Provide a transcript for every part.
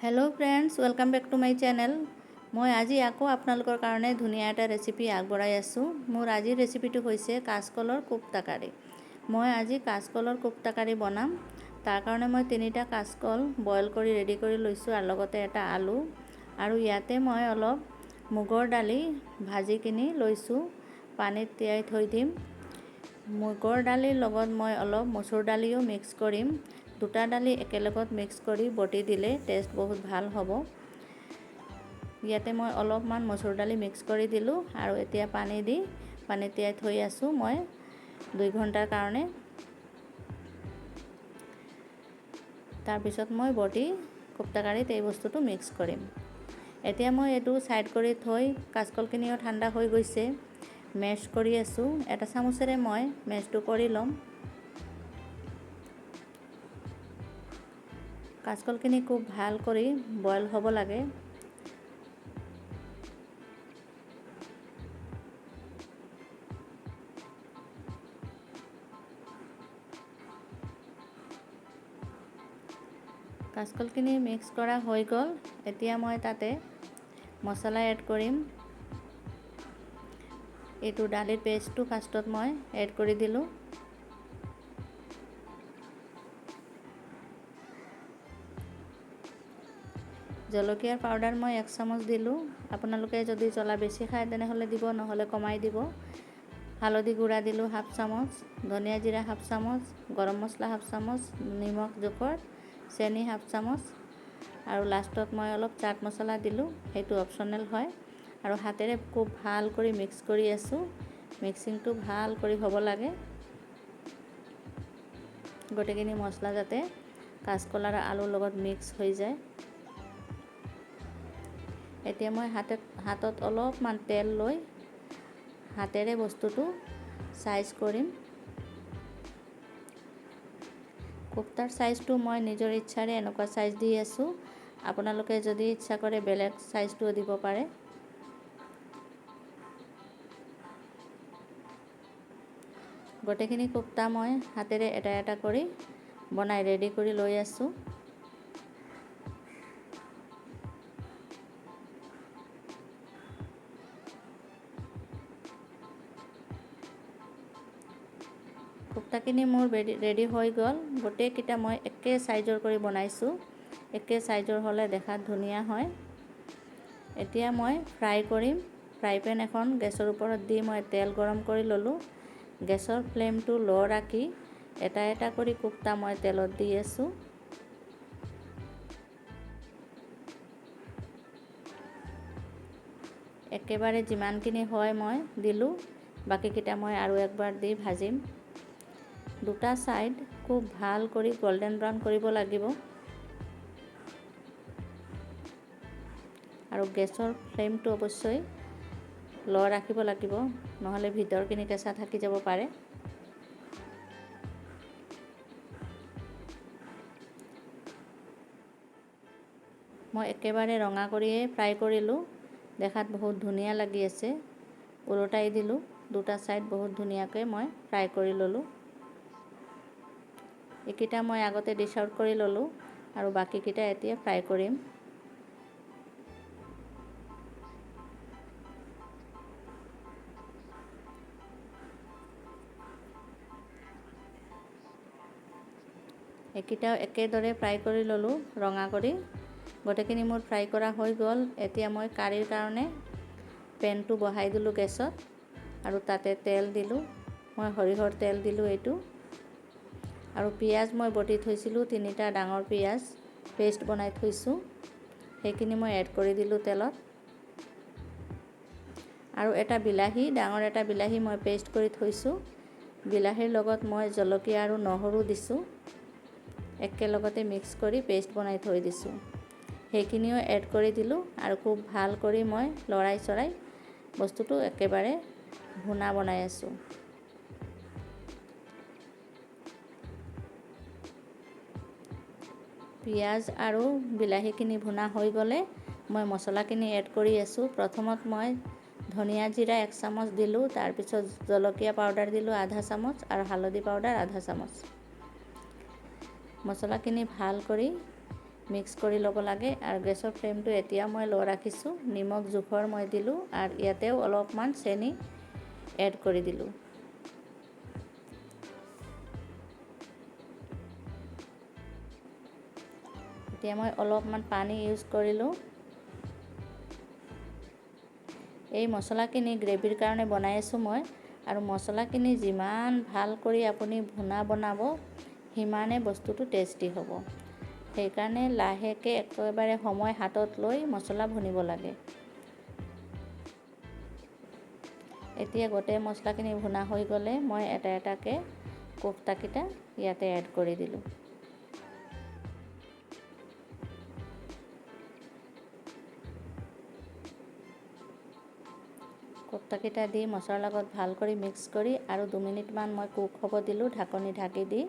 Hello friends, welcome back to my channel. मैं आज आको आपनालोकर कारणे धुनिया एटा रेसिपि आगबढ़ाई आसो। मोर आज रेसिपिटो होइसे काचकলৰ कोफ्ता कारि। मैं आज काचकলৰ कोफ्ता कारि बनाम। तार कारणे मैं 3टा काचकল बॉयल करि रेडी करि लैसो आर लगते एटा आलू आरु याते मैं अलप मुगर दाली भाजी किनि लैसो। पानीत তিয়াই थৈ दिम। मुगर दालिर लगत मैं अलप मसुर दालिओ मिक्स करिम। दुटा दाली एकेलगत मिक्स करि बटी दिले टेस्ट बहुत ভাল হ'ব। ইয়াতে मैं अलपमान मसुर दाली मिक्स करि दिलु आरु एतिया पानी दि पानी তিয়াই थৈ आसु मैं 2 घंटार कारणे। तार पिছত मैं बटी कोफ्ता कारित এই বস্তুটো मिक्स करिम। एतिया मैं एटु साइड करि थৈ काचकलखिनिও ঠাণ্ডা হৈ গৈছে। মেশ কৰি আছো। এটা চামুচেৰে মই মেশটো কৰি লম। কাচকলখিনি খুব ভাল কৰি বইল হ'ব লাগে। কাচকলখিনি মিক্স কৰা হৈ গ'ল। এতিয়া মই তাতে মছলা এড কৰিম। এইটো দালিৰ পেষ্টটো ফাৰ্ষ্টত মই এড কৰি দিলোঁ। জলকীয়াৰ পাউডাৰ মই 1 চামুচ দিলোঁ। আপোনালোকে যদি জ্বলা বেছি খায় তেনেহ'লে দিব, নহ'লে কমাই দিব। হালধি গুড়া দিলোঁ 1/2 চামুচ, ধনিয়া জিৰা 1/2 চামুচ, গৰম মছলা 1/2 চামুচ, নিমখ জোখৰ, চেনি 1/2 চামুচ আৰু লাষ্টত মই অলপ চাট মছলা দিলোঁ। সেইটো অপচনেল হয়। আৰু হাতেৰে খুব ভাল কৰি মিক্স কৰি আছোঁ। মিক্সিংটো ভাল কৰি হ'ব লাগে। গোটেইখিনি মছলা যাতে কাচকল আৰু আলুৰ লগত মিক্স হৈ যায়। এতিয়া মই হাতত অলপমান তেল লৈ হাতেৰে বস্তুটো সাইজ কৰিম। কোফতাৰ সাইজটো মই নিজৰ ইচ্ছাৰে এনেকুৱা সাইজ দি আছোঁ। আপোনালোকে যদি ইচ্ছা কৰে বেলেগ সাইজটো দিব পাৰে। গোটেইখিনি কোফতা মই হাতেৰে এটা এটা কৰি বনাই ৰেডি কৰি লৈ আছোঁ। কোফতাখিনি মোৰ ৰেডি হৈ গ'ল। গোটেইকেইটা মই একে সাইজৰ কৰি বনাইছোঁ। একে সাইজৰ হ'লে দেখাত ধুনীয়া হয়। এতিয়া মই ফ্ৰাই কৰিম। ফ্ৰাই পেন এখন গেছৰ ওপৰত দি মই তেল গৰম কৰি ল'লোঁ। গেছৰ ফ্লেমটো ল' ৰাখি এটা এটা কৰি কোফতা মই তেলত দি আছোঁ। একেবাৰে যিমানখিনি হয় মই দিলোঁ। বাকিকেইটা মই আৰু একবাৰ দি ভাজিম। দুটা সাইড খুব ভাল কৰি গোল্ডেন ব্ৰাউন কৰিব লাগিব। আৰু গেছৰ ফ্লেমটো অৱশ্যই ল' ৰাখিব লাগিব, নহ'লে ভিতৰখিনি কেঁচা থাকি যাব পাৰে। মই একেবাৰে ৰঙা কৰিয়ে ফ্ৰাই কৰিলোঁ। দেখাত বহুত ধুনীয়া লাগি আছে। উলটাই দিলোঁ। দুটা সাইড বহুত ধুনীয়াকৈ মই ফ্ৰাই কৰি ল'লোঁ। এইকেইটা মই আগতে ডিছ আউট কৰি ল'লোঁ আৰু বাকিকেইটা এতিয়া ফ্ৰাই কৰিম। এইকেইটাও একেদৰে ফ্ৰাই কৰি ল'লোঁ ৰঙা কৰি। গোটেইখিনি মোৰ ফ্ৰাই কৰা হৈ গ'ল। এতিয়া মই কাৰিৰ কাৰণে পেনটো বহাই দিলোঁ গেছত আৰু তাতে তেল দিলোঁ। মই সৰিয়হৰ তেল দিলোঁ এইটো। আৰু পিঁয়াজ মই বটি থৈছিলোঁ 3টা ডাঙৰ পিঁয়াজ পেষ্ট বনাই থৈছোঁ। সেইখিনি মই এড কৰি দিলোঁ তেলত। আৰু এটা বিলাহী, ডাঙৰ এটা বিলাহী মই পেষ্ট কৰি থৈছোঁ। বিলাহীৰ লগত মই জলকীয়া আৰু নহৰু দিছোঁ। একেলগতে মিক্স কৰি পেষ্ট বনাই থৈ দিছোঁ। সেইখিনিও এড কৰি দিলোঁ আৰু খুব ভাল কৰি মই লৰাই চৰাই বস্তুটো একেবাৰে ভুনা বনাই আছোঁ। পিঁয়াজ আৰু বিলাহীখিনি ভুনা হৈ গ'লে মই মছলাখিনি এড কৰি আছোঁ। প্ৰথমত মই ধনিয়া জিৰা 1 চামুচ দিলোঁ। তাৰপিছত জলকীয়া পাউডাৰ দিলোঁ 1/2 চামুচ আৰু হালধি পাউডাৰ 1/2 চামুচ। মছলাখিনি ভাল কৰি মিক্স কৰি ল'ব লাগে। আৰু গেছৰ ফ্লেমটো এতিয়া মই ল' ৰাখিছোঁ। নিমখ জোখৰ মই দিলোঁ আৰু ইয়াতেও অলপমান চেনি এড কৰি দিলোঁ। এতিয়া মই অলপমান পানী ইউজ কৰিলোঁ। এই মছলাখিনি গ্ৰেভিৰ কাৰণে বনাই আছোঁ মই। আৰু মছলাখিনি যিমান ভাল কৰি আপুনি ভুনা বনাব সিমানে বস্তুটো টেষ্টি হ'ব। সেইকাৰণে লাহেকৈ একেবাৰে সময় হাতত লৈ মছলা ভুনিব লাগে। এতিয়া গোটেই মছলাখিনি ভুনা হৈ গ'লে মই এটা এটাকৈ কোফটাকেইটা ইয়াতে এড কৰি দিলোঁ। কোফটাকেইটা দি মছলাৰ লগত ভাল কৰি মিক্স কৰি আৰু 2 মিনিটমান মই কুক হ'ব দিলোঁ ঢাকনি ঢাকি দি।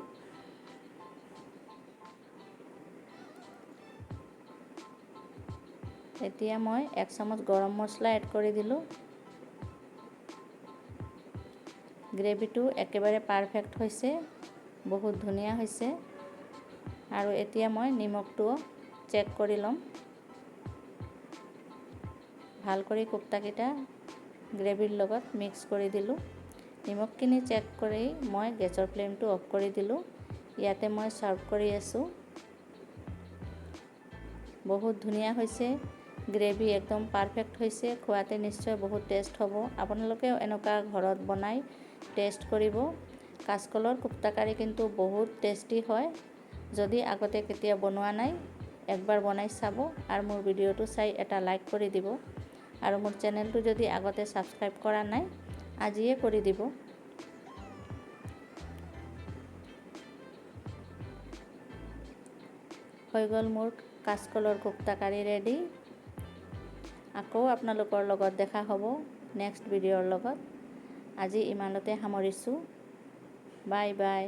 এতিয়া মই 1 চামুচ গৰম মছলা এড কৰি দিলোঁ। গ্ৰেভিটো একেবাৰে পাৰফেক্ট হৈছে, বহুত ধুনীয়া হৈছে। আৰু এতিয়া মই নিমখটোও চেক কৰি ল'ম। ভাল কৰি কোফটাকেইটা গ্ৰেভিৰ লগত মিক্স কৰি দিলোঁ। নিমখখিনি চেক কৰি মই গেছৰ ফ্লেমটো অফ কৰি দিলোঁ। ইয়াতে মই চাৰ্ভ কৰি আছোঁ। বহুত ধুনীয়া হৈছে, গ্ৰেভি একদম পাৰফেক্ট হৈছে। খোৱাতে নিশ্চয় বহুত টেষ্ট হ'ব। আপোনালোকেও এনেকুৱা ঘৰত বনাই টেষ্ট কৰিব। কাচকলৰ কোফটা কাৰী কিন্তু বহুত টেষ্টি হয়। যদি আগতে কেতিয়া বনোৱা নাই একবাৰ বনাই চাব আৰু মোৰ ভিডিঅ'টো চাই এটা লাইক কৰি দিব। আৰু মোৰ চেনেলটো যদি আগতে ছাবস্ক্ৰাইব কৰা নাই আজিয়ে কৰি দিব। হৈ গ'ল মোৰ কাচকলৰ কোফটা কাৰী ৰেডি। আকৌ আপোনালোকৰ লগত দেখা হ'ব নেক্সট ভিডিঅ'ৰ লগত। আজি ইমানতে সামৰিছোঁ। Bye bye.